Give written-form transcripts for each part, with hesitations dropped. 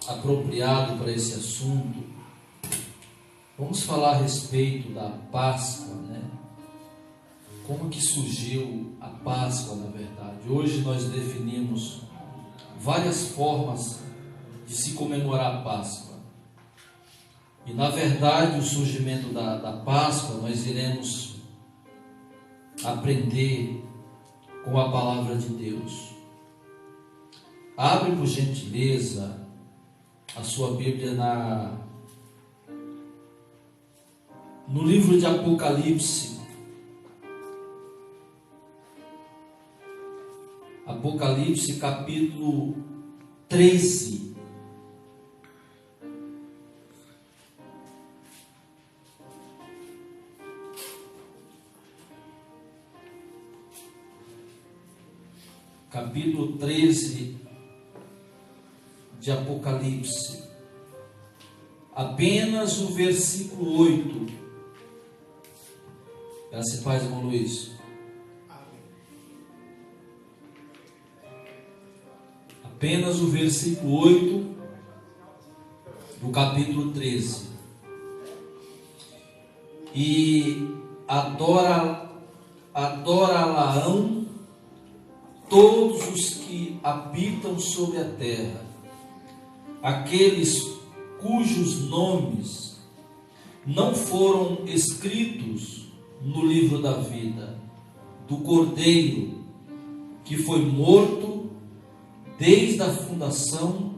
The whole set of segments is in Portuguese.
apropriado para esse assunto. Vamos falar a respeito da Páscoa, né? Como que surgiu a Páscoa, na verdade? Hoje nós definimos várias formas de se comemorar a Páscoa. E na verdade o surgimento da Páscoa nós iremos aprender com a palavra de Deus. Abre por gentileza a sua Bíblia no livro de Apocalipse. Apocalipse capítulo 13. Capítulo 13 de Apocalipse. Apenas o versículo 8. Graças e paz, irmão Luiz. Apenas o versículo 8 do capítulo 13. E adora-la-ão todos os que habitam sobre a terra, aqueles cujos nomes não foram escritos no livro da vida do Cordeiro, que foi morto desde a fundação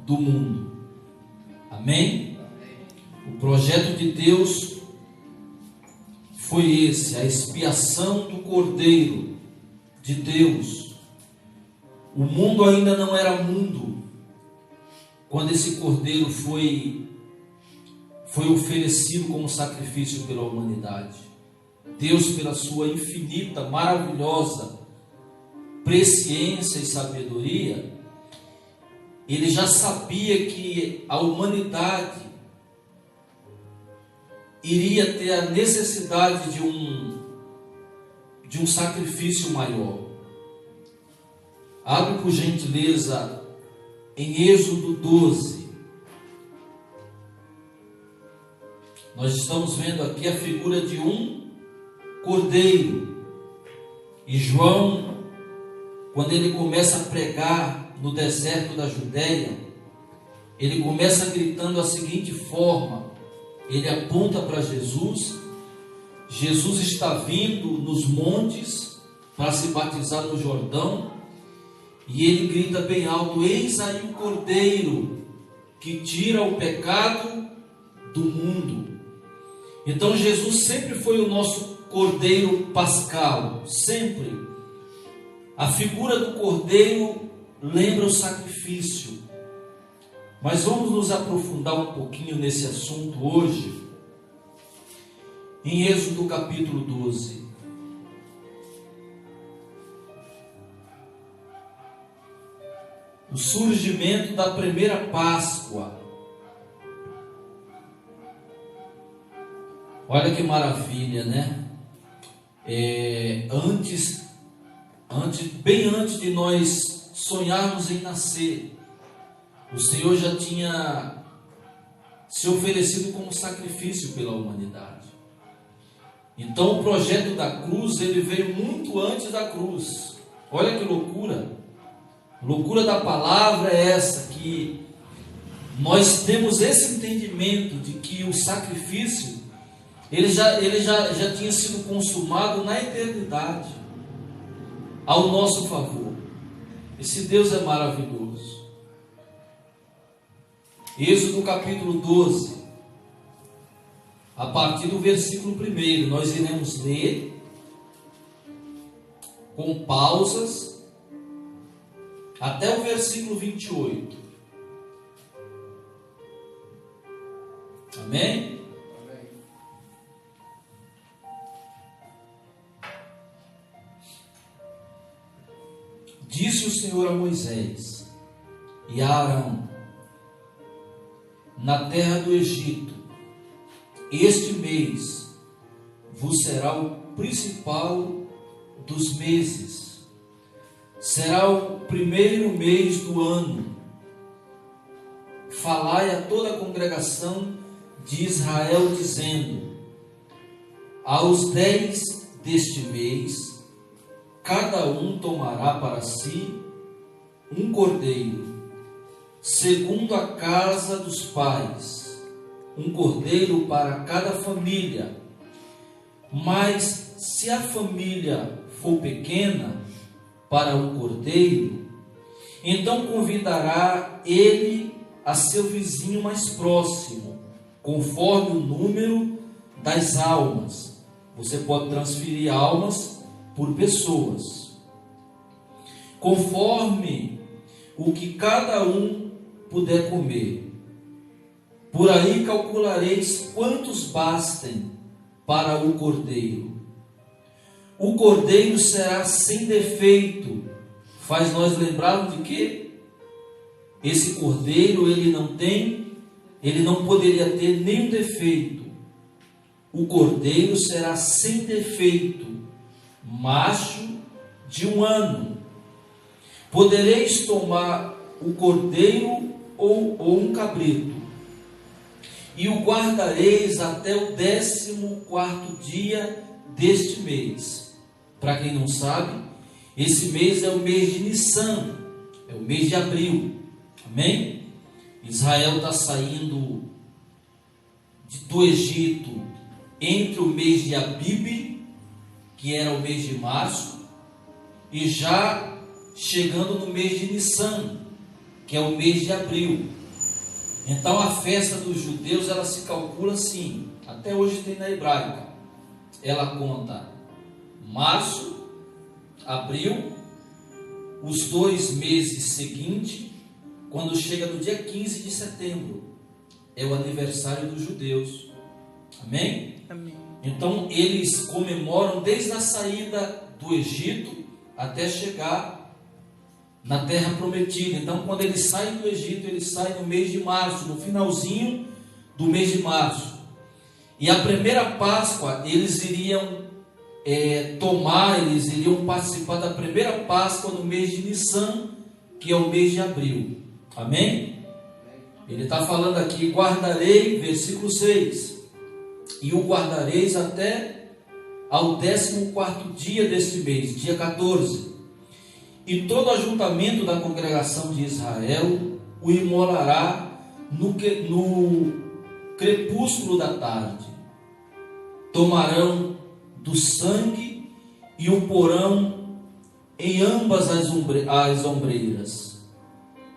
do mundo. Amém? O projeto de Deus foi esse, a expiação do Cordeiro de Deus. O mundo ainda não era mundo quando esse Cordeiro foi oferecido como sacrifício pela humanidade. Deus, pela sua infinita, maravilhosa presciência e sabedoria, Ele já sabia que a humanidade iria ter a necessidade de um sacrifício maior. Abre por gentileza em Êxodo 12. Nós estamos vendo aqui a figura de um cordeiro. E João, quando ele começa a pregar no deserto da Judéia, ele começa gritando a seguinte forma: ele aponta para Jesus. Jesus está vindo nos montes para se batizar no Jordão, e ele grita bem alto: eis aí o Cordeiro que tira o pecado do mundo. Então Jesus sempre foi o nosso Cordeiro pascal, sempre. A figura do Cordeiro lembra o sacrifício. Mas vamos nos aprofundar um pouquinho nesse assunto hoje, em Êxodo capítulo 12. O surgimento da primeira Páscoa. Olha que maravilha, né? Bem antes de nós sonharmos em nascer, o Senhor já tinha se oferecido como sacrifício pela humanidade. Então o projeto da cruz, ele veio muito antes da cruz. Olha que loucura. Loucura da palavra é essa, que nós temos esse entendimento de que o sacrifício ele já tinha sido consumado na eternidade, ao nosso favor. Esse Deus é maravilhoso. Êxodo capítulo 12, a partir do versículo 1, nós iremos ler com pausas até o versículo 28. Amém? Disse o Senhor a Moisés e a Arão: na terra do Egito, este mês vos será o principal dos meses, será o primeiro mês do ano. falai a toda a congregação de Israel, dizendo: aos 10 deste mês, cada um tomará para si um cordeiro, segundo a casa dos pais, um cordeiro para cada família. Mas se a família for pequena para um cordeiro, então convidará ele a seu vizinho mais próximo, conforme o número das almas. Você pode transferir almas por pessoas, conforme o que cada um puder comer. Por aí calculareis quantos bastem para o cordeiro. O cordeiro será sem defeito. Faz nós lembrarmos de que esse cordeiro ele não poderia ter nenhum defeito. O cordeiro será sem defeito, macho de 1 ano. Podereis tomar o cordeiro ou um cabrito, e o guardareis até o 14º dia deste mês. Para quem não sabe, esse mês é o mês de Nissan, é o mês de abril. Amém? Israel está saindo do Egito entre o mês de Abib, que era o mês de março, e já chegando no mês de Nissan, que é o mês de abril. Então a festa dos judeus, ela se calcula assim, até hoje tem na hebraica. Ela conta março, abril, os 2 meses seguintes, quando chega no dia 15 de setembro, é o aniversário dos judeus. Amém? Amém. Então eles comemoram desde a saída do Egito até chegar na terra prometida. Então quando eles saem do Egito, eles saem no mês de março, no finalzinho do mês de março. E a primeira Páscoa eles iriam eles iriam participar da primeira Páscoa no mês de Nissan, que é o mês de abril. Amém? Ele está falando aqui: guardarei, versículo 6, e o guardareis até ao 14º dia deste mês, dia 14. E todo ajuntamento da congregação de Israel o imolará no crepúsculo da tarde. Tomarão do sangue e o porão em ambas as ombreiras,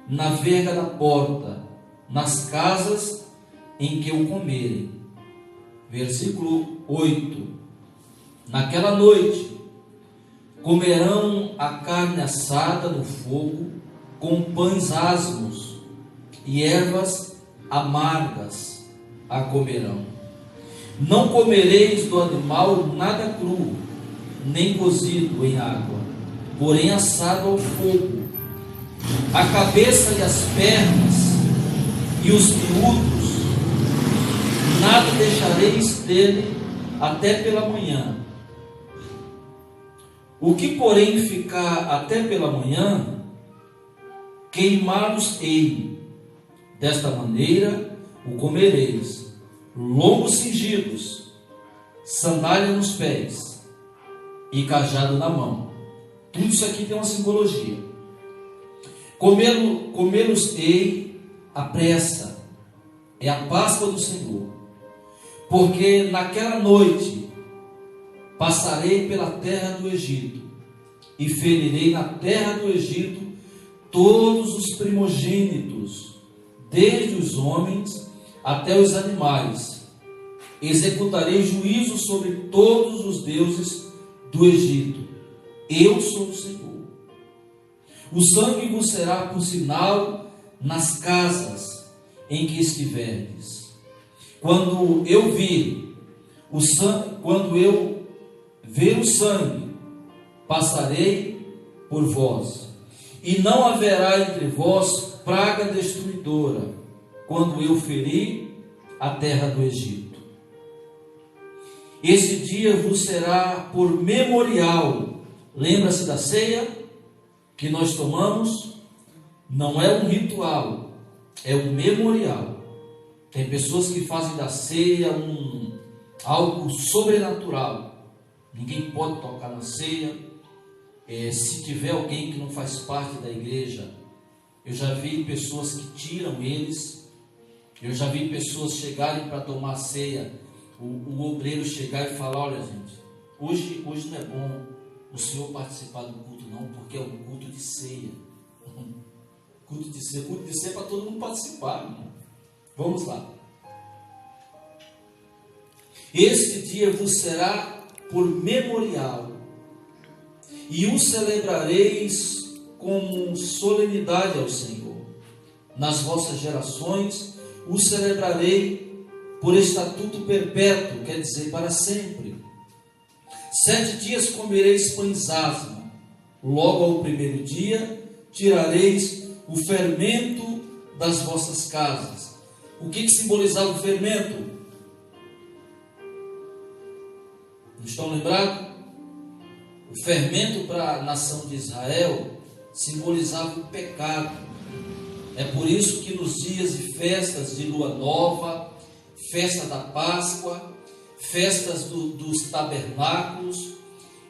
na verga da porta, nas casas em que o comerem. Versículo 8: naquela noite comerão a carne assada no fogo, com pães asmos e ervas amargas a comerão. Não comereis do animal nada cru, nem cozido em água, porém assado ao fogo. A cabeça e as pernas e os miúdos, nada deixareis dele até pela manhã. O que, porém, ficar até pela manhã, queimá-los-ei. Desta maneira o comereis, lombos cingidos, sandália nos pés e cajado na mão. Tudo isso aqui tem uma simbologia. Comê-los-ei à pressa, é a Páscoa do Senhor, porque naquela noite passarei pela terra do Egito e ferirei na terra do Egito todos os primogênitos, desde os homens até os animais. Executarei juízo sobre todos os deuses do Egito. Eu sou o Senhor. O sangue vos será por sinal nas casas em que estiverdes. Quando eu ver o sangue, passarei por vós, e não haverá entre vós praga destruidora, quando eu ferir a terra do Egito. Esse dia vos será por memorial. Lembra-se da ceia que nós tomamos? Não é um ritual, é um memorial. Tem pessoas que fazem da ceia algo sobrenatural. Ninguém pode tocar na ceia. Se tiver alguém que não faz parte da igreja, eu já vi pessoas que tiram eles. Eu já vi pessoas chegarem para tomar ceia, o obreiro chegar e falar: olha gente, hoje não é bom o senhor participar do culto não, porque é um culto de ceia. Culto de ceia é para todo mundo participar, irmão. Vamos lá. Este dia vos será por memorial, e o celebrareis como solenidade ao Senhor. Nas vossas gerações o celebrarei por estatuto perpétuo, quer dizer, para sempre. 7 dias comereis pães asmos, logo ao primeiro dia tirareis o fermento das vossas casas. O que simbolizava o fermento? Não estão lembrados? O fermento para a nação de Israel simbolizava o pecado. É por isso que nos dias de festas de lua nova, festa da Páscoa, festas dos tabernáculos,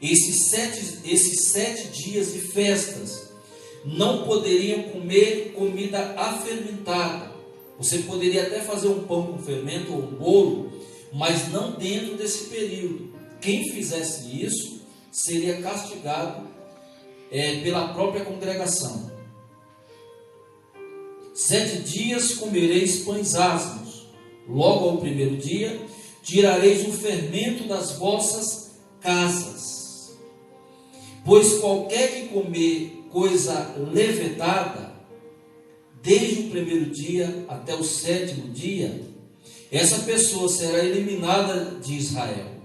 esses sete dias de festas, não poderiam comer comida afermentada. Você poderia até fazer um pão com fermento ou um bolo, mas não dentro desse período. Quem fizesse isso seria castigado pela própria congregação. 7 dias comereis pães asmos, logo ao primeiro dia tirareis o fermento das vossas casas. Pois qualquer que comer coisa levedada, desde o primeiro dia até o 7º dia, essa pessoa será eliminada de Israel.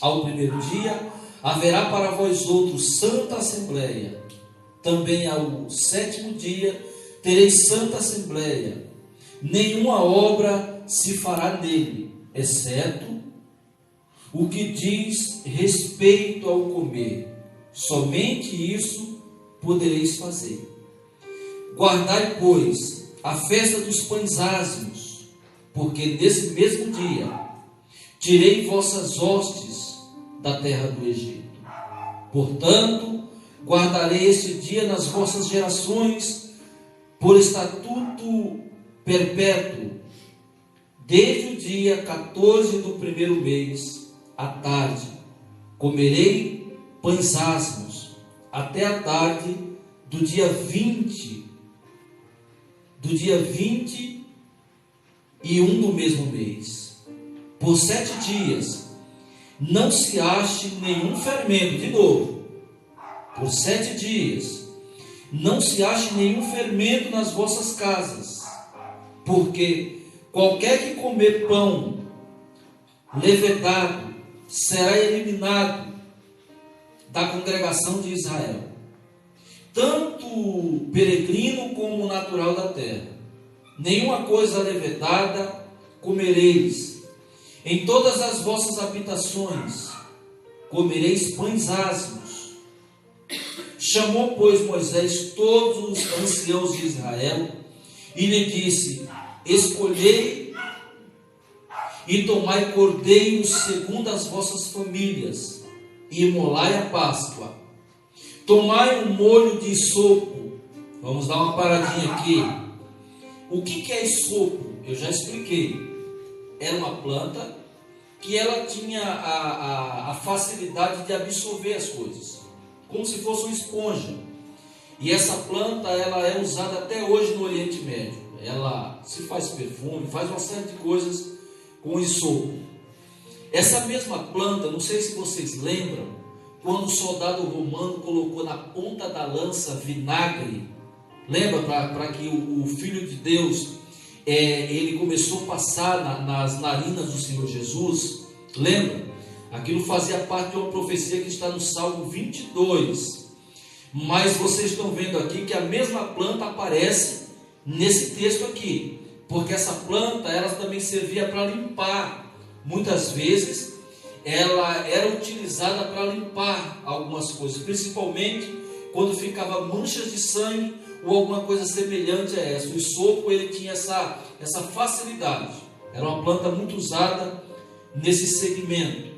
Ao primeiro dia haverá para vós outros santa assembleia. Também ao 7º dia tereis santa assembleia. Nenhuma obra se fará nele, exceto o que diz respeito ao comer. Somente isso podereis fazer. Guardai, pois, a festa dos pães asmos, porque nesse mesmo dia tirei vossas hostes da terra do Egito. Portanto, guardarei este dia nas vossas gerações por estatuto perpétuo, desde o dia 14 do primeiro mês, à tarde, comerei pães asmos, até a tarde do dia 20 e um do mesmo mês. Por 7 dias não se ache nenhum fermento. De novo, por 7 dias não se ache nenhum fermento nas vossas casas, porque qualquer que comer pão levedado será eliminado da congregação de Israel, tanto peregrino como natural da terra. Nenhuma coisa levedada comereis. Em todas as vossas habitações comereis pães asmos. Chamou, pois, Moisés todos os anciãos de Israel e lhe disse: escolhei e tomai cordeiros segundo as vossas famílias, e imolai a Páscoa. Tomai um molho de isopo. Vamos dar uma paradinha aqui. O que é isopo? Eu já expliquei. Era uma planta que ela tinha a facilidade de absorver as coisas, como se fosse uma esponja. E essa planta, ela é usada até hoje no Oriente Médio. Ela se faz perfume, faz uma série de coisas com isopo. Essa mesma planta, não sei se vocês lembram, quando o soldado romano colocou na ponta da lança vinagre, lembra, para que o Filho de Deus, ele começou a passar nas narinas do Senhor Jesus, lembra? Aquilo fazia parte de uma profecia que está no Salmo 22, mas vocês estão vendo aqui que a mesma planta aparece nesse texto aqui, porque essa planta, ela também servia para limpar. Muitas vezes ela era utilizada para limpar algumas coisas, principalmente quando ficava manchas de sangue ou alguma coisa semelhante a essa. O isopo, ele tinha essa facilidade. Era uma planta muito usada nesse segmento.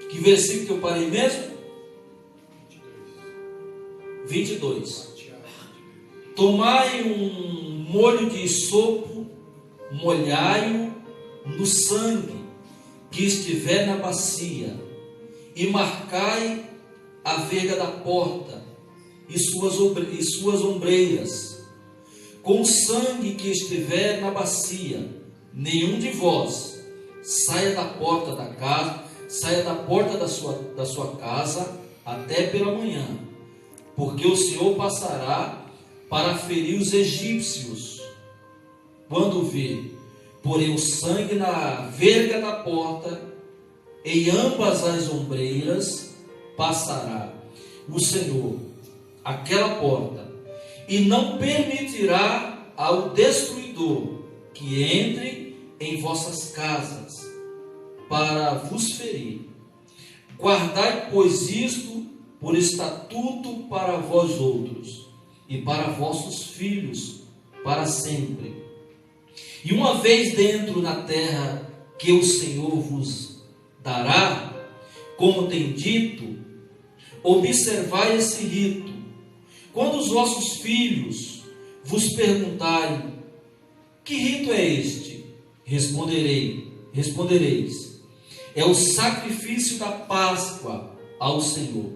Que versículo que eu parei mesmo? 22. Tomai um molho de isopo, molhai-o no sangue que estiver na bacia, e marcai a verga da porta e suas ombreiras. Com o sangue que estiver na bacia, nenhum de vós saia da porta da casa, saia da porta da sua casa até pela manhã, porque o Senhor passará para ferir os egípcios. Quando vir, porém, o sangue na verga da porta, em ambas as ombreiras, passará o Senhor aquela porta, e não permitirá ao destruidor que entre em vossas casas para vos ferir. Guardai, pois, isto por estatuto para vós outros e para vossos filhos para sempre. E uma vez dentro na terra que o Senhor vos dará, como tem dito, observai esse rito. Quando os vossos filhos vos perguntarem: que rito é este? Respondereis: é o sacrifício da Páscoa ao Senhor,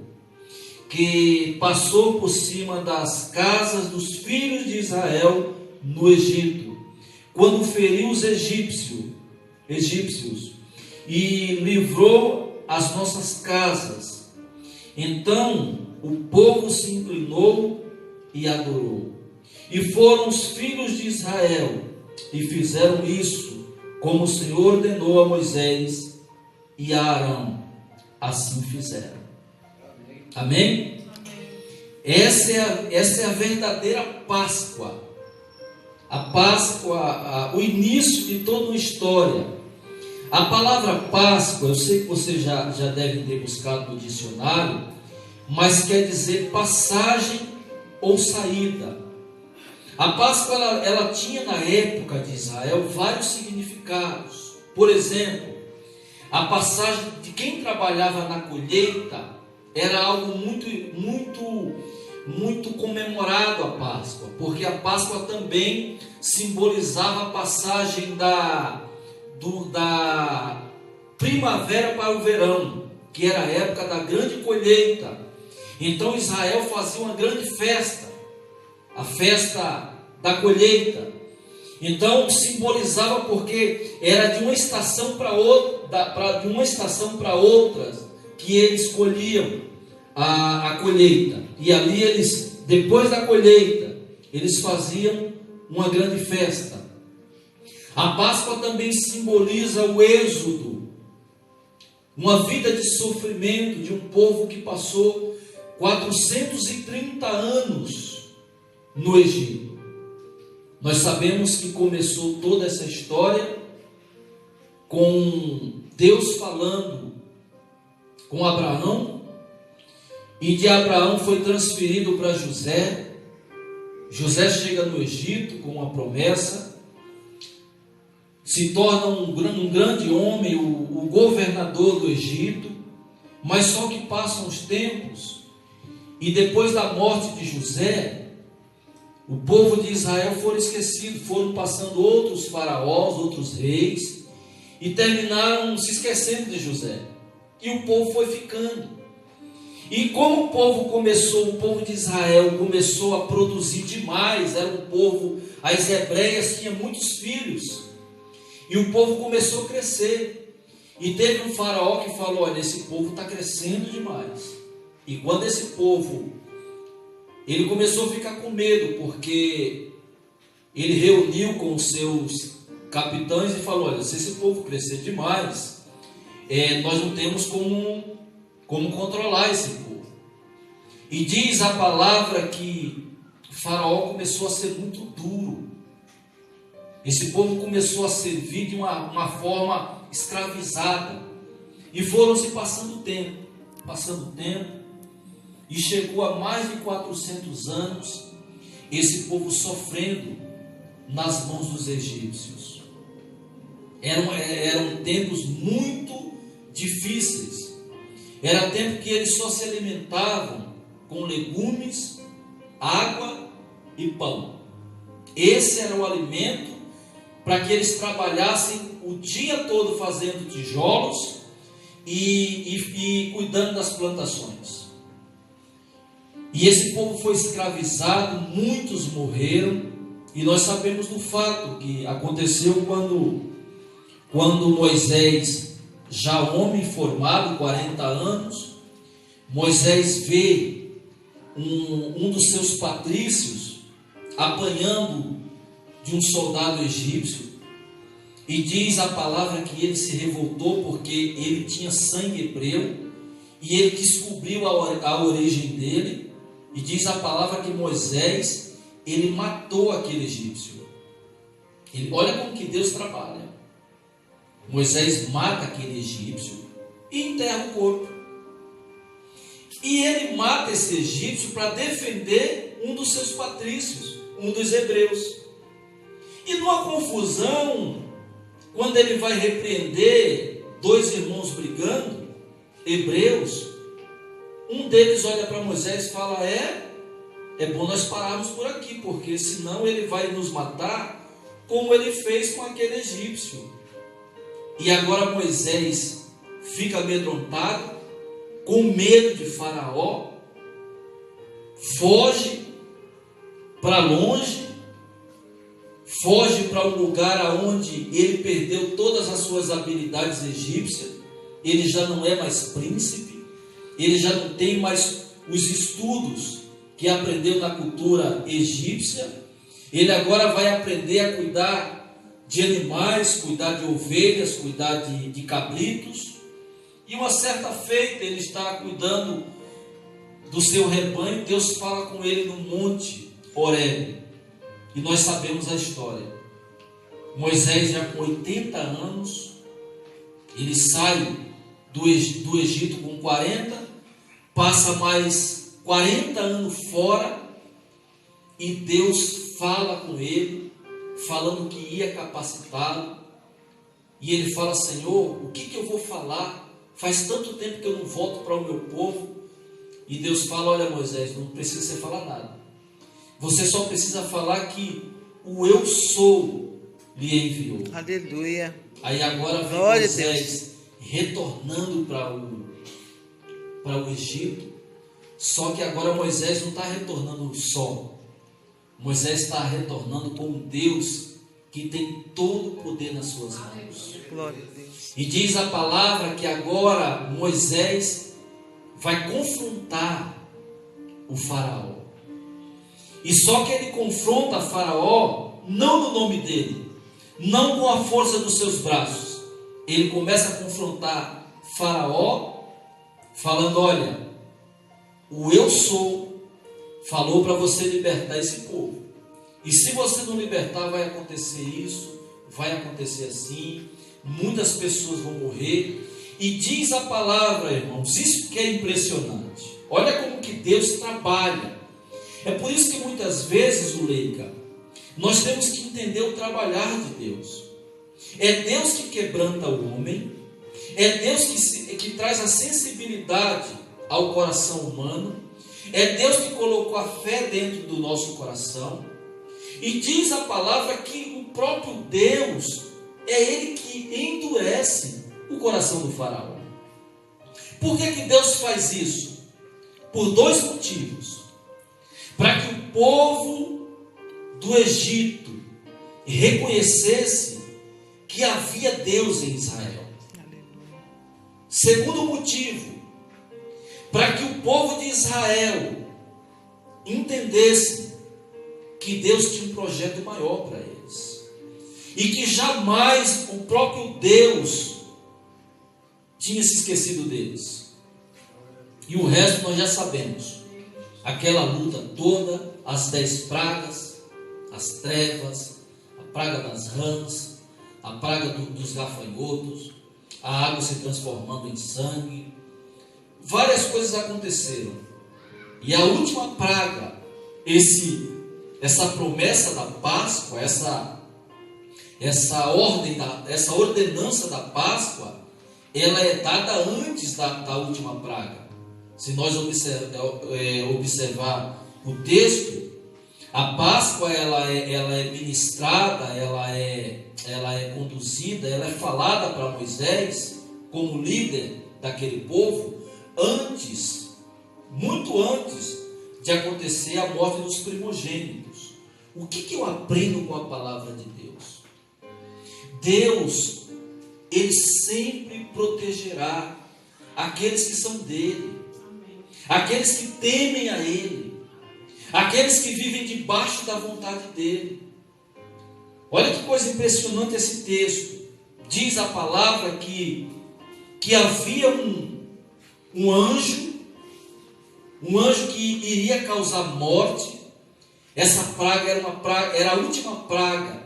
que passou por cima das casas dos filhos de Israel no Egito, quando feriu os egípcios e livrou as nossas casas. Então o povo se inclinou e adorou. E foram os filhos de Israel e fizeram isso, como o Senhor ordenou a Moisés e a Arão. Assim fizeram. Amém? Essa é a verdadeira Páscoa. A Páscoa, o início de toda uma história. A palavra Páscoa, eu sei que você já deve ter buscado no dicionário, mas quer dizer passagem ou saída. A Páscoa ela tinha na época de Israel vários significados. Por exemplo, a passagem de quem trabalhava na colheita era algo muito comemorado, a Páscoa, porque a Páscoa também simbolizava a passagem da primavera para o verão, que era a época da grande colheita. Então Israel fazia uma grande festa, a festa da colheita. Então simbolizava, porque era de uma estação para outra que eles colhiam a colheita. E ali eles, depois da colheita, eles faziam uma grande festa. A Páscoa também simboliza o êxodo, uma vida de sofrimento de um povo que passou 430 anos no Egito. Nós sabemos que começou toda essa história com Deus falando com Abraão, e de Abraão foi transferido para José. José chega no Egito com uma promessa, se torna um grande homem, o governador do Egito. Mas só que passam os tempos, e depois da morte de José, o povo de Israel foram esquecidos, foram passando outros faraós, outros reis, e terminaram se esquecendo de José. E o povo foi ficando. E como o povo de Israel começou a produzir demais, era um povo, as hebreias tinham muitos filhos, e o povo começou a crescer. E teve um faraó que falou: olha, esse povo está crescendo demais. E quando esse povo, ele começou a ficar com medo, porque ele reuniu com os seus capitães e falou: olha, se esse povo crescer demais, nós não temos como controlar esse povo. E diz a palavra que o faraó começou a ser muito duro. Esse povo começou a servir de uma forma escravizada. E foram se passando o tempo. e chegou a mais de 400 anos, esse povo sofrendo nas mãos dos egípcios. Eram tempos muito difíceis. Era tempo que eles só se alimentavam com legumes, água e pão. Esse era o alimento para que eles trabalhassem o dia todo fazendo tijolos e cuidando das plantações. E esse povo foi escravizado, muitos morreram, e nós sabemos do fato que aconteceu quando Moisés, já homem formado, 40 anos, Moisés vê um dos seus patrícios apanhando de um soldado egípcio, e diz a palavra que ele se revoltou porque ele tinha sangue hebreu, e ele descobriu a origem dele, e diz a palavra que Moisés, ele matou aquele egípcio. Olha como que Deus trabalha. Moisés mata aquele egípcio e enterra o corpo. E ele mata esse egípcio para defender um dos seus patrícios, um dos hebreus. E numa confusão, quando ele vai repreender dois irmãos brigando, hebreus, um deles olha para Moisés e fala: é bom nós pararmos por aqui, porque senão ele vai nos matar, como ele fez com aquele egípcio. E agora Moisés fica amedrontado, com medo de Faraó, foge para longe, foge para um lugar onde ele perdeu todas as suas habilidades egípcias. Ele já não é mais príncipe, ele já não tem mais os estudos que aprendeu na cultura egípcia. Ele agora vai aprender a cuidar de animais, cuidar de ovelhas, cuidar de cabritos. E uma certa feita, ele está cuidando do seu rebanho. Deus fala com ele no monte Horebe, e nós sabemos a história. Moisés, já com 80 anos, ele sai do Egito com 40, passa mais 40 anos fora, e Deus fala com ele, falando que ia capacitá-lo. E ele fala: Senhor, o que eu vou falar? Faz tanto tempo que eu não volto para o meu povo. E Deus fala: olha, Moisés, não precisa você falar nada. Você só precisa falar que o eu sou lhe enviou. Aleluia. Aí agora vem Moisés retornando para o Egito. Só que agora Moisés não está retornando só. Moisés está retornando com um Deus que tem todo o poder nas suas mãos. Glória a Deus. E diz a palavra que agora Moisés vai confrontar o Faraó. E só que ele confronta Faraó não no nome dele, não com a força dos seus braços. Ele começa a confrontar Faraó falando: olha, o eu sou falou para você libertar esse povo. E se você não libertar, vai acontecer isso, vai acontecer assim, muitas pessoas vão morrer. E diz a palavra, irmãos, isso que é impressionante. Olha como que Deus trabalha. É por isso que muitas vezes, Zuleika, nós temos que entender o trabalhar de Deus. É Deus que quebranta o homem, é Deus que traz a sensibilidade ao coração humano, é Deus que colocou a fé dentro do nosso coração. E diz a palavra que o próprio Deus é Ele que endurece o coração do faraó. Por que Deus faz isso? Por dois motivos. Para que o povo do Egito reconhecesse que havia Deus em Israel. Segundo motivo, para que o povo de Israel entendesse que Deus tinha um projeto maior para eles, e que jamais o próprio Deus tinha se esquecido deles. E o resto nós já sabemos. Aquela luta toda, as 10 pragas, as trevas, a praga das rãs, a praga dos gafanhotos, a água se transformando em sangue. Várias coisas aconteceram. E a última praga, essa promessa da Páscoa, essa ordenança da Páscoa, ela é dada antes da última praga. Se nós observar o texto, a Páscoa ela é ministrada, ela é conduzida, ela é falada para Moisés como líder daquele povo muito antes de acontecer a morte dos primogênitos. O que eu aprendo com a palavra de Deus? Deus, Ele sempre protegerá aqueles que são dele, aqueles que temem a Ele, aqueles que vivem debaixo da vontade dele. Olha que coisa impressionante esse texto. Diz a palavra que havia um anjo que iria causar morte. Essa praga era a última praga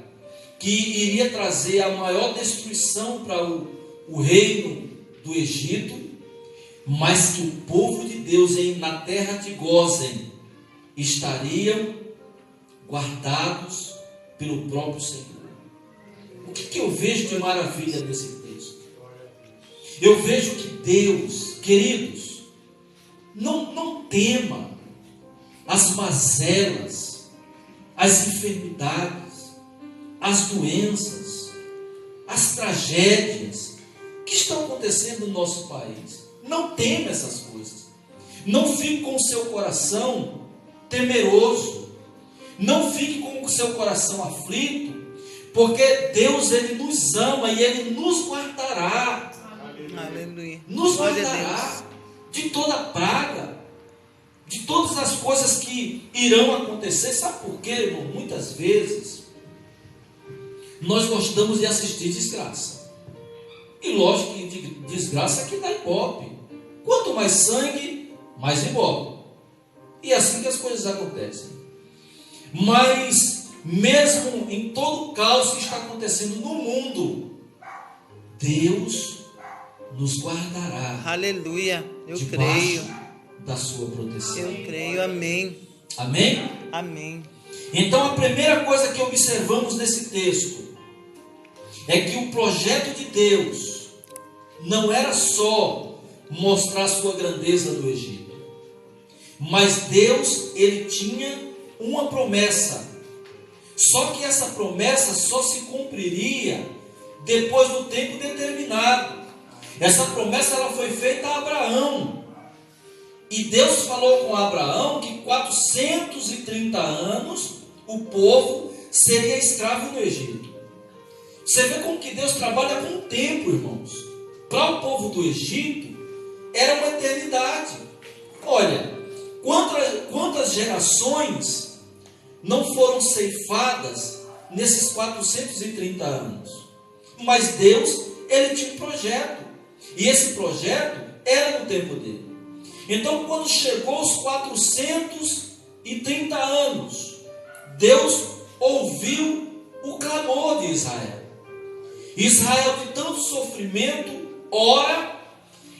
que iria trazer a maior destruição para o reino do Egito, mas que o povo de Deus na terra de Gósen estariam guardados pelo próprio Senhor. O que eu vejo de maravilha nesse texto? Eu vejo que Deus, queridos, não tema as mazelas, as enfermidades, as doenças, as tragédias que estão acontecendo no nosso país. Não teme essas coisas. Não fique com o seu coração temeroso. Não fique com o seu coração aflito, porque Deus, Ele nos ama e Ele nos guardará. Aleluia. Nos guardará de toda praga, de todas as coisas que irão acontecer. Sabe por quê, irmão? Muitas vezes nós gostamos de assistir desgraça. E lógico que de desgraça é que dá ibope. Quanto mais sangue, mais ibope. E é assim que as coisas acontecem. Mas mesmo em todo o caos que está acontecendo no mundo, Deus nos guardará. Aleluia. Eu debaixo creio da sua proteção. Eu creio. Amém. Amém? Amém. Então a primeira coisa que observamos nesse texto é que o projeto de Deus não era só mostrar a sua grandeza do Egito, mas Deus, Ele tinha uma promessa. Só que essa promessa só se cumpriria depois do tempo determinado. Essa promessa ela foi feita a Abraão. E Deus falou com Abraão que 430 anos o povo seria escravo no Egito. Você vê como que Deus trabalha com o tempo, irmãos. Para o povo do Egito era uma eternidade. Olha, quantas gerações não foram ceifadas nesses 430 anos? Mas Deus, Ele tinha um projeto. E esse projeto era no tempo dele. Então, quando chegou os 430 anos, Deus ouviu o clamor de Israel. Israel, de tanto sofrimento, ora,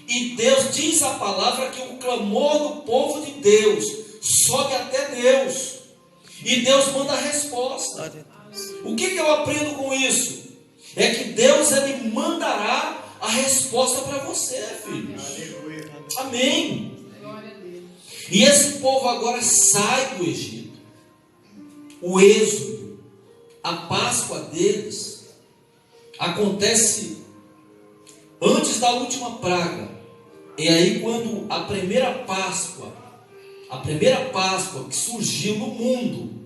e Deus diz a palavra que o clamor do povo de Deus sobe até Deus. E Deus manda a resposta. O que eu aprendo com isso? É que Deus, Ele mandará a resposta para você, filhos. Amém. E esse povo agora sai do Egito. O êxodo, a Páscoa deles, acontece antes da última praga. É aí quando a primeira Páscoa que surgiu no mundo,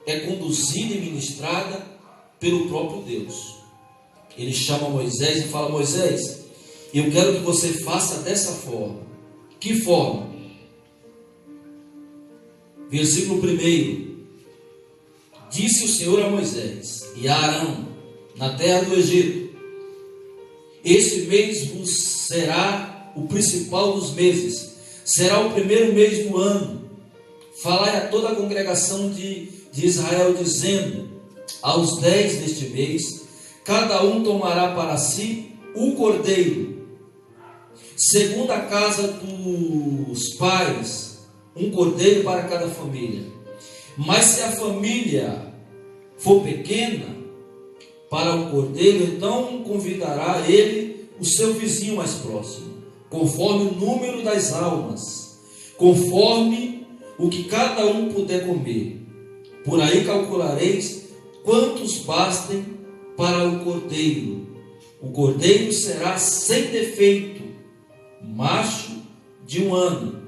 é conduzida e ministrada pelo próprio Deus. Ele chama Moisés e fala: Moisés, eu quero que você faça dessa forma. Que forma? Versículo 1. Disse o Senhor a Moisés e a Arão, na terra do Egito: este mês vos será o principal dos meses, será o primeiro mês do ano. Falai a toda a congregação de Israel, dizendo: aos 10 deste mês, cada um tomará para si um cordeiro, segundo a casa dos pais, um cordeiro para cada família. Mas se a família for pequena para o cordeiro, então convidará ele o seu vizinho mais próximo, conforme o número das almas, conforme o que cada um puder comer. Por aí calculareis quantos bastem para o cordeiro. O cordeiro será sem defeito, macho de 1 ano.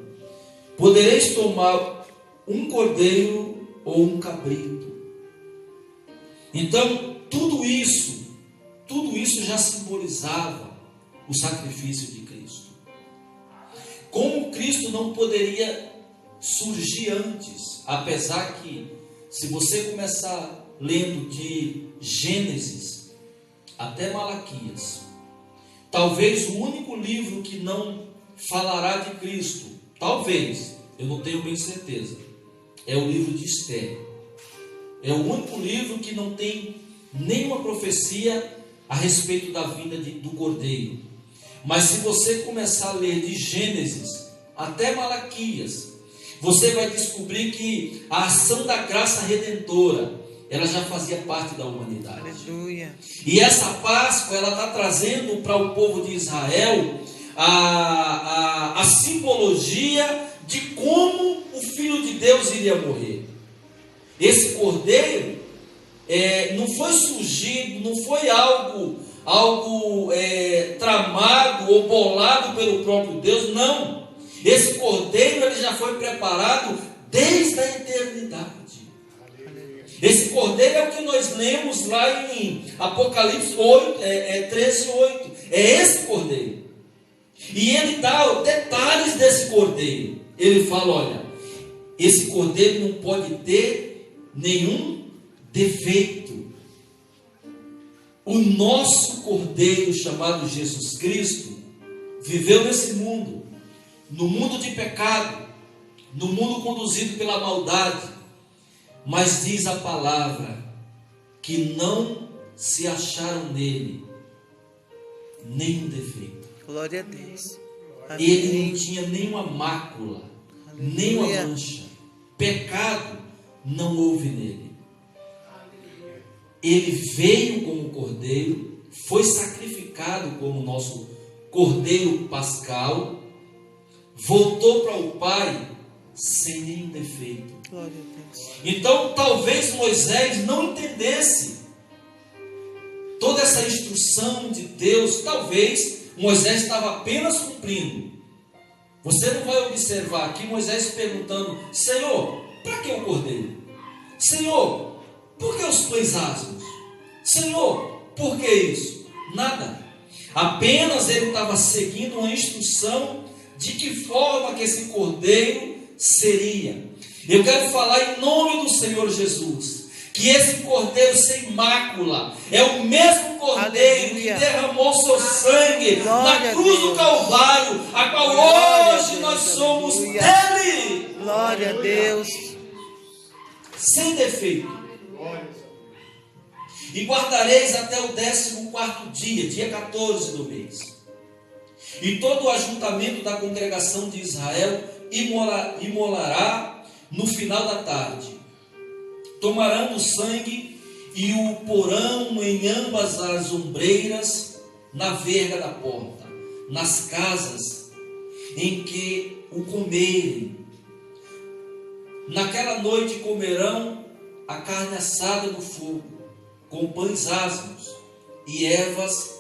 Podereis tomar um cordeiro ou um cabrito. Então, tudo isso já simbolizava o sacrifício de Cristo. Como Cristo não poderia surgir antes, apesar que, se você começar lendo de Gênesis até Malaquias, talvez o único livro que não falará de Cristo, talvez, eu não tenho bem certeza, é o livro de Esther. É o único livro que não tem nenhuma profecia a respeito da vinda do Cordeiro. Mas se você começar a ler de Gênesis até Malaquias, você vai descobrir que a ação da graça redentora, ela já fazia parte da humanidade. Aleluia. E essa Páscoa, ela está trazendo para o povo de Israel a simbologia de como o Filho de Deus iria morrer. Esse cordeiro não foi surgido, não foi algo tramado ou bolado pelo próprio Deus, não. Esse cordeiro ele já foi preparado desde a eternidade. Esse cordeiro é o que nós lemos lá em Apocalipse 13:8. É esse cordeiro. E ele dá detalhes desse cordeiro. Ele fala, olha, esse cordeiro não pode ter nenhum defeito. O nosso cordeiro chamado Jesus Cristo viveu nesse mundo, no mundo de pecado, no mundo conduzido pela maldade, mas diz a palavra que não se acharam nele nenhum defeito. Glória a Deus. Ele não tinha nenhuma mácula, nenhuma Aleluia. mancha. Pecado não houve nele. Ele veio como cordeiro, foi sacrificado como nosso cordeiro pascal, voltou para o Pai sem nenhum defeito. Glória a Deus. Então, talvez Moisés não entendesse toda essa instrução de Deus. Talvez Moisés estava apenas cumprindo. Você não vai observar aqui Moisés perguntando: Senhor, para que o cordeiro? Senhor, por que os pães asmos? Senhor, por que isso? Nada. Apenas ele estava seguindo uma instrução de que forma que esse cordeiro seria. Eu quero falar em nome do Senhor Jesus, que esse cordeiro sem mácula é o mesmo cordeiro Aleluia. que derramou seu sangue Glória na a cruz do Deus. Calvário, a qual Glória a hoje Deus. nós somos Aleluia. dele, Glória a Deus. sem defeito. E guardareis até o 14º dia 14 do mês. E todo o ajuntamento da congregação de Israel imolará no final da tarde. Tomarão o sangue e o porão em ambas as ombreiras, na verga da porta, nas casas em que o comerem. Naquela noite comerão a carne assada no fogo, com pães asmos e ervas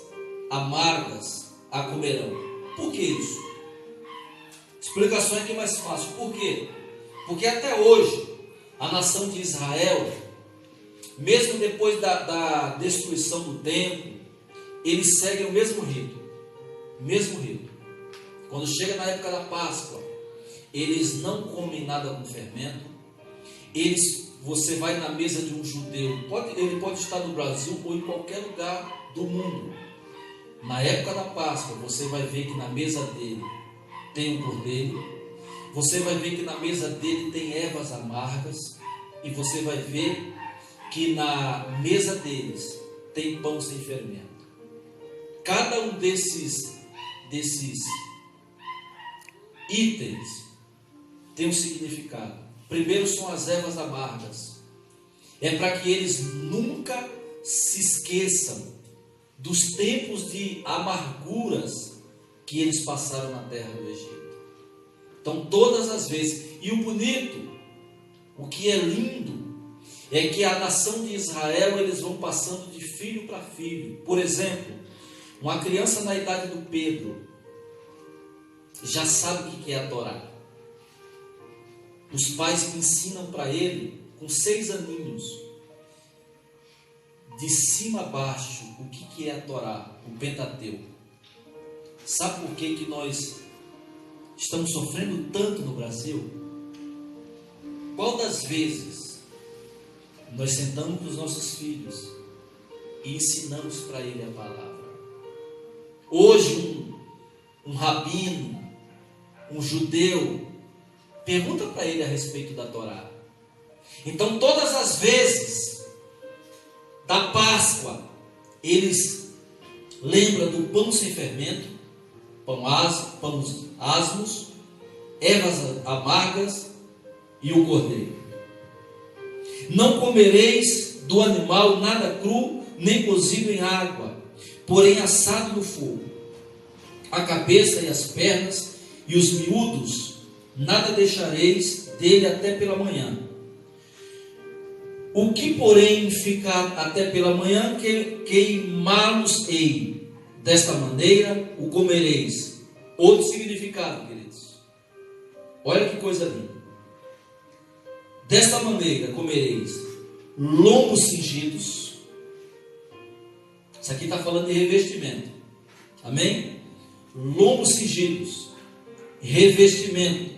amargas a comerão. Por que isso? Explicação aqui mais fácil. Por quê? Porque até hoje a nação de Israel, mesmo depois da destruição do templo, eles seguem o mesmo rito. Mesmo rito. Quando chega na época da Páscoa, eles não comem nada com fermento. Você vai na mesa de um judeu, ele pode estar no Brasil ou em qualquer lugar do mundo. Na época da Páscoa, você vai ver que na mesa dele tem um cordeiro. Você vai ver que na mesa dele tem ervas amargas. E você vai ver que na mesa deles tem pão sem fermento. Cada um desses itens tem um significado. Primeiro são as ervas amargas. É para que eles nunca se esqueçam dos tempos de amarguras que eles passaram na terra do Egito. Então, todas as vezes, e o bonito, o que é lindo, é que a nação de Israel, eles vão passando de filho para filho. Por exemplo, uma criança na idade do Pedro já sabe o que é a Torá. Os pais ensinam para ele, com 6 aninhos, de cima a baixo, o que é a Torá, o Pentateuco. Sabe por que nós estamos sofrendo tanto no Brasil? Qual das vezes nós sentamos com os nossos filhos e ensinamos para ele a palavra? Hoje um rabino, um judeu, pergunta para ele a respeito da Torá. Então, todas as vezes da Páscoa, eles lembram do pão sem fermento, pão asmos, ervas amargas e o cordeiro. Não comereis do animal nada cru, nem cozido em água, porém assado no fogo. A cabeça e as pernas e os miúdos, nada deixareis dele até pela manhã. O que, porém, ficar até pela manhã, queimá-los-ei. Desta maneira o comereis. Outro significado, queridos. Olha que coisa linda. Desta maneira comereis lombos cingidos. Isso aqui está falando de revestimento. Amém? Lombos cingidos. Revestimento.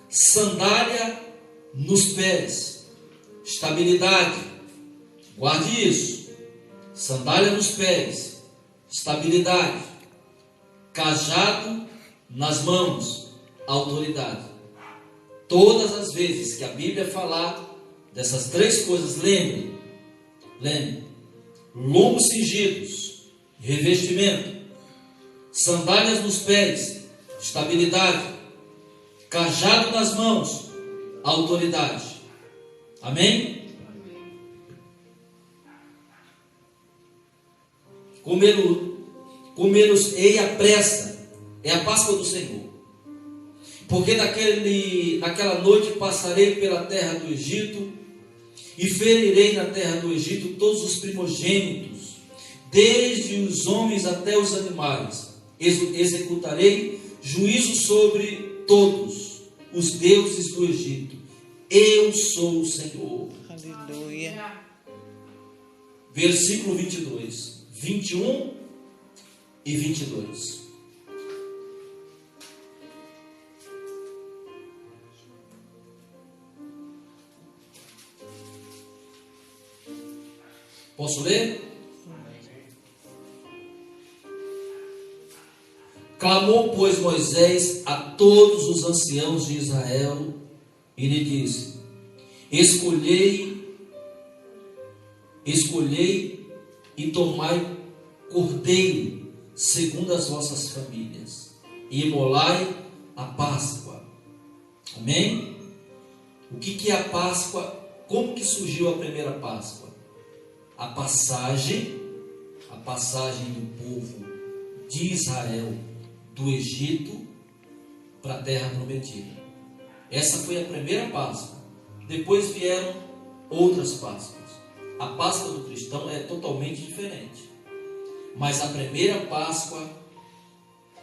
Sandália nos pés. Estabilidade. Guarde isso. Sandália nos pés. Estabilidade. Cajado nas mãos. Autoridade. Todas as vezes que a Bíblia falar dessas 3 coisas, lembre, lombos cingidos, revestimento, sandálias nos pés, estabilidade, cajado nas mãos, autoridade. Amém? Comer-os-ei à pressa, é a Páscoa do Senhor. Porque naquela noite passarei pela terra do Egito e ferirei na terra do Egito todos os primogênitos, desde os homens até os animais. Executarei juízo sobre todos os deuses do Egito. Eu sou o Senhor. Aleluia. Versículo 22, 21 e 22. Posso ler? Clamou, pois, Moisés a todos os anciãos de Israel e lhe disse: Escolhei e tomai cordeiro segundo as vossas famílias e imolai a Páscoa. Amém? O que é a Páscoa? Como que surgiu a primeira Páscoa? A passagem do povo de Israel do Egito para a terra prometida. Essa foi a primeira Páscoa. Depois vieram outras Páscoas. A Páscoa do cristão é totalmente diferente. Mas a primeira Páscoa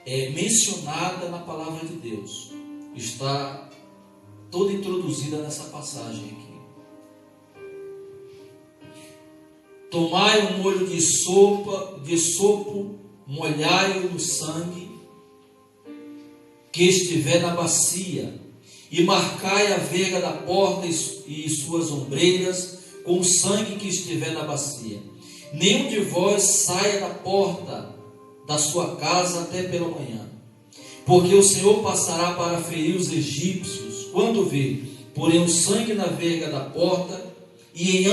é mencionada na palavra de Deus. Está toda introduzida nessa passagem aqui. Tomai um molho de sopo, molhai-o no sangue que estiver na bacia, e marcai a verga da porta e suas ombreiras com o sangue que estiver na bacia. Nenhum de vós saia da porta da sua casa até pela manhã, porque o Senhor passará para ferir os egípcios, quando vir, porém, o sangue na verga da porta e em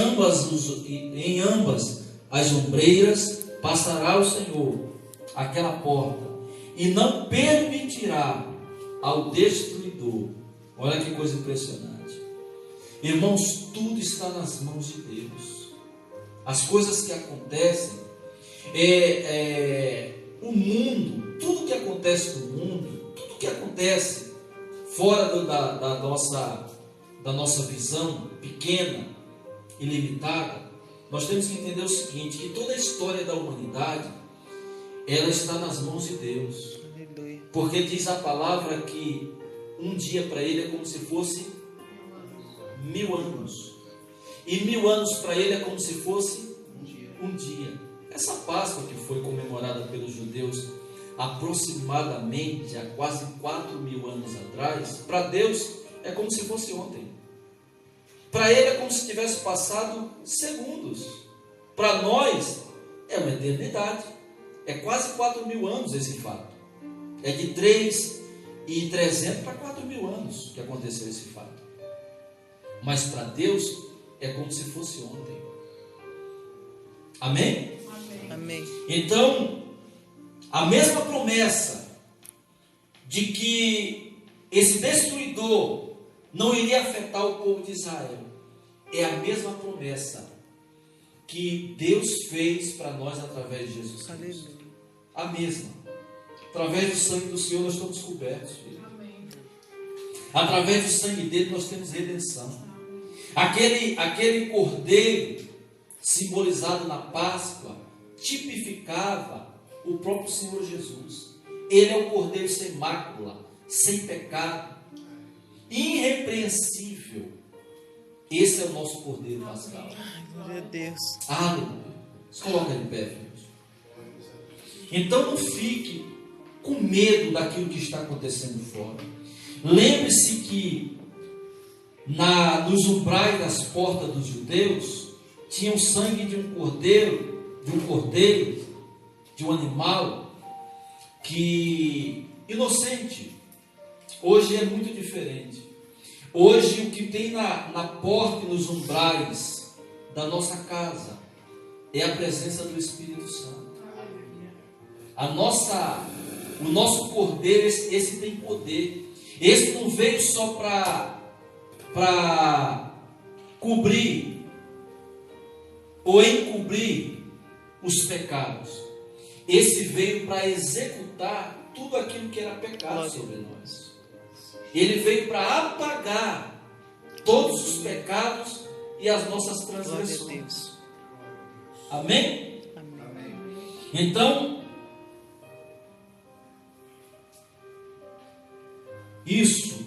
ambas as ombreiras passará o Senhor aquela porta, e não permitirá ao destruidor. Olha que coisa impressionante. Irmãos, tudo está nas mãos de Deus. As coisas que acontecem, o mundo, tudo que acontece no mundo, tudo que acontece fora da nossa visão pequena e limitada, nós temos que entender o seguinte, que toda a história da humanidade, ela está nas mãos de Deus. Aleluia. Porque diz a palavra que um dia para Ele é como se fosse 1000 anos. E 1000 anos para Ele é como se fosse um dia. Essa Páscoa que foi comemorada pelos judeus aproximadamente há quase 4000 anos atrás, para Deus é como se fosse ontem. Para Ele é como se tivesse passado segundos. Para nós é uma eternidade. É quase 4000 anos esse fato. É de 3.300 para 4000 anos que aconteceu esse fato. Mas para Deus é como se fosse ontem. Amém? Amém. Então, a mesma promessa de que esse destruidor não iria afetar o povo de Israel, é a mesma promessa que Deus fez para nós através de Jesus Cristo. Aleluia. A mesma. Através do sangue do Senhor nós estamos cobertos, filho. Através do sangue dele nós temos redenção. Aquele cordeiro simbolizado na Páscoa tipificava o próprio Senhor Jesus. Ele é o cordeiro sem mácula, sem pecado, irrepreensível. Esse é o nosso cordeiro pascal. Glória a Deus. Aleluia. Se coloca de pé, filhos. Então não fique com medo daquilo que está acontecendo fora. Lembre-se que nos umbrais das portas dos judeus tinha o sangue de um cordeiro, de um animal que inocente. Hoje é muito diferente. Hoje o que tem na porta e nos umbrais da nossa casa é a presença do Espírito Santo. O nosso cordeiro, esse tem poder. Esse não veio só para cobrir ou encobrir os pecados. Esse veio para executar tudo aquilo que era pecado sobre nós. Ele veio para apagar todos os pecados e as nossas transgressões. Amém? Amém. Então, isso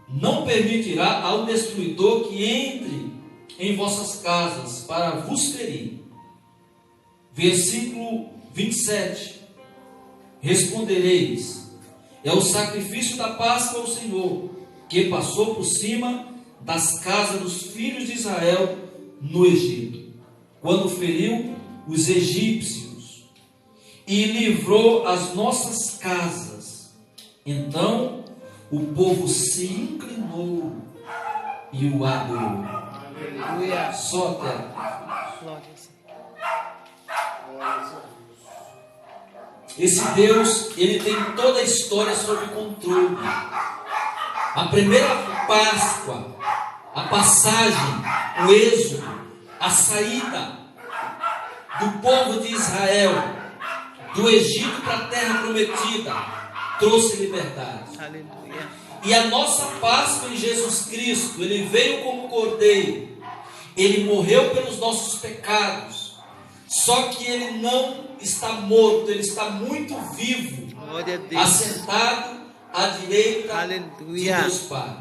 não permitirá ao destruidor que entre em vossas casas para vos ferir. Versículo 27. Respondereis: é o sacrifício da Páscoa ao Senhor, que passou por cima das casas dos filhos de Israel no Egito, quando feriu os egípcios e livrou as nossas casas. Então o povo se inclinou e o adorou. Aleluia. Só até aqui. Glória a Deus. Esse Deus, ele tem toda a história sob controle. A primeira Páscoa, a passagem, o êxodo, a saída do povo de Israel do Egito para a terra prometida trouxe liberdade. Aleluia. E a nossa Páscoa em Jesus Cristo, ele veio como cordeiro, ele morreu pelos nossos pecados, só que ele não está morto, ele está muito vivo, Glória a Deus. assentado à direita Aleluia. de Deus Pai.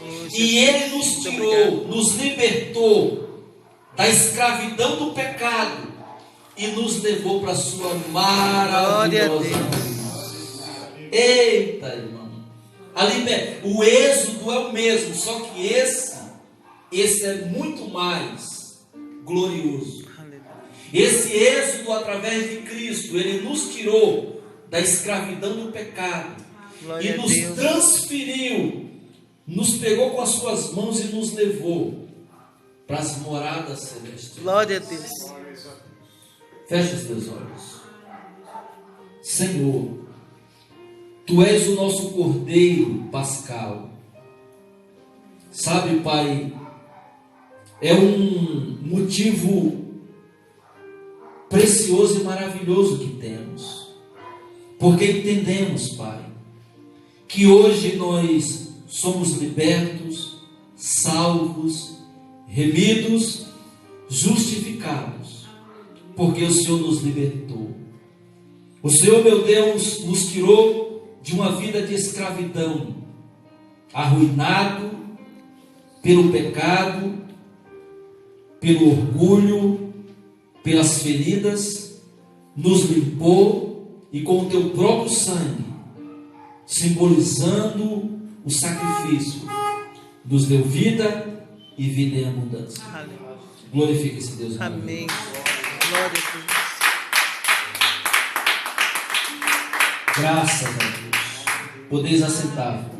Oh, E Jesus, ele nos muito tirou, obrigado. nos libertou da escravidão do pecado e nos levou para a sua maravilhosa Glória a vida. Eita, irmão. O êxodo é o mesmo, só que esse é muito mais glorioso. Aleluia. Esse êxodo através de Cristo, ele nos tirou da escravidão do pecado Glória e a nos Deus. transferiu, nos pegou com as suas mãos e nos levou para as moradas celestiais. Glória a Deus. Feche os teus olhos. Senhor, Tu és o nosso Cordeiro Pascal. Sabe, Pai, é um motivo precioso e maravilhoso que temos, porque entendemos, Pai, que hoje nós somos libertos, salvos, remidos, justificados, porque o Senhor nos libertou. O Senhor, meu Deus, nos tirou de uma vida de escravidão, arruinado pelo pecado, pelo orgulho, pelas feridas, nos limpou e com o teu próprio sangue, simbolizando o sacrifício, nos deu vida e vida em abundância. Glorifique esse Deus. Amém. Glória a Deus. Graças a Deus. Podeis assentar.